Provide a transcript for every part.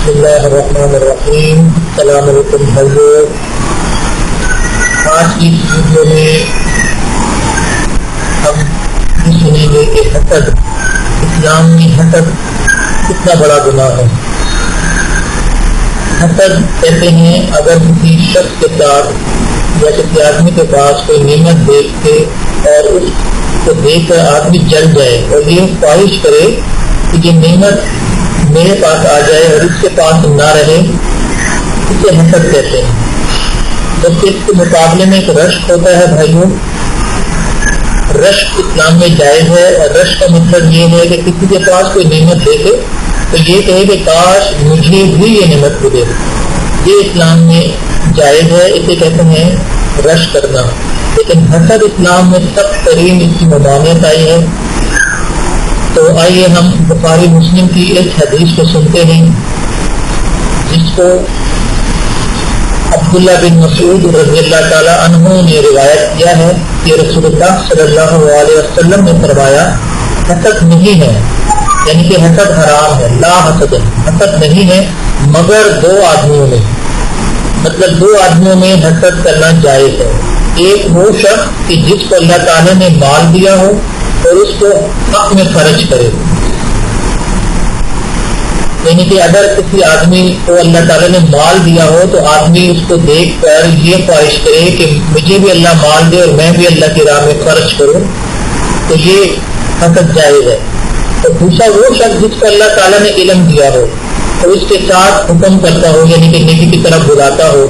بسم اللہ الرحمن الرحیم۔ السلام علیکم بھائیو، آج کی اس ویڈیو میں ہم یہ سنیں گے کہ حسد، اسلام میں حسد کتنا بڑا گناہ ہے۔ حسد کہتے ہیں اگر کسی شخص کے ساتھ یا کسی آدمی کے پاس کوئی نعمت دیکھ کے اور اس کو دیکھ کر آدمی جل جائے اور یہ خواہش کرے کہ یہ نعمت میرے پاس آ جائے اور اس کے پاس نہ رہے، اسے حسد کہتے ہیں۔ جبکہ اس کے مقابلے میں ایک رشک ہوتا ہے بھائیوں، رشک اسلام میں جائز ہے، اور رشک کا مطلب یہ ہے کہ کسی کے پاس کوئی نعمت دیکھے تو یہ کہے کہ کاش مجھے بھی یہ نعمت ملے، یہ اسلام میں جائز ہے، اسے کہتے ہیں رشک کرنا۔ لیکن حسد اسلام میں سخت ترین اس کی ممانعت آئی ہے۔ تو آئیے ہم بخاری مسلم کی اس حدیث کو سنتے ہیں جس کو عبداللہ بن مسعود رضی اللہ تعالیٰ عنہ نے روایت کیا ہے کہ رسول اللہ صلی اللہ علیہ وسلم نے فرمایا حسد نہیں ہے، یعنی کہ حسد حرام ہے، لا حسد، حسد نہیں ہے مگر دو آدمیوں میں، مطلب دو آدمیوں میں حسد کرنا جائز ہے۔ ایک وہ شخص کہ جس کو اللہ تعالیٰ نے مال دیا ہو اور اس کو حق میں خرچ کرے، یعنی کہ اگر کسی آدمی کو اللہ تعالیٰ نے مال دیا ہو تو آدمی اس کو دیکھ کر یہ خواہش کرے کہ مجھے بھی اللہ مال دے اور میں بھی اللہ کی راہ میں خرچ کروں، تو یہ حسد جائز ہے۔ اور دوسرا وہ شخص جس کو اللہ تعالیٰ نے علم دیا ہو اور اس کے ساتھ حکم کرتا ہو، یعنی کہ نیکی کی طرف بلاتا ہو،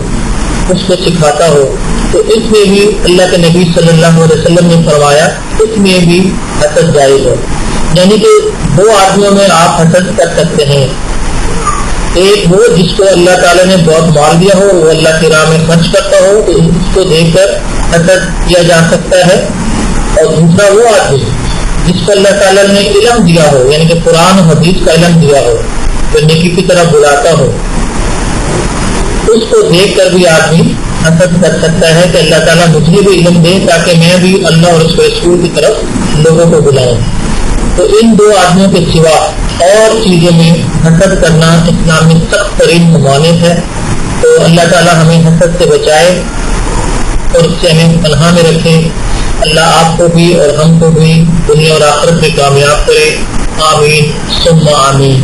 اس کو سکھاتا ہو، تو اس میں بھی اللہ کے نبی صلی اللہ علیہ وسلم نے فرمایا اس میں بھی حسد جائز ہے۔ یعنی کہ دو آدمیوں میں آپ حسد کر سکتے ہیں، ایک وہ جس کو اللہ تعالیٰ نے بہت مال دیا ہو، وہ اللہ کی راہ میں خرچ کرتا ہو تو اس کو دیکھ کر حسد کیا جا سکتا ہے، اور دوسرا وہ آدمی جس کو اللہ تعالیٰ نے علم دیا ہو، یعنی کہ قرآن و حدیث کا علم دیا ہو، جو نیکی کی طرف بلاتا ہو، اس کو دیکھ کر بھی آدمی حسد کر سکتا ہے کہ اللہ تعالیٰ مجھے بھی علم دے تاکہ میں بھی اللہ اور اس کے رسول کی طرف لوگوں کو بلاؤں۔ تو ان دو آدمیوں کے سوا اور چیزوں میں حسد کرنا اسلام میں سخت ترین ممانعت ہے۔ تو اللہ تعالیٰ ہمیں حسد سے بچائے اور اس سے ہمیں پناہ میں رکھے۔ اللہ آپ کو بھی اور ہم کو بھی دنیا اور آخرت میں کامیاب کرے، آمین ثم آمین۔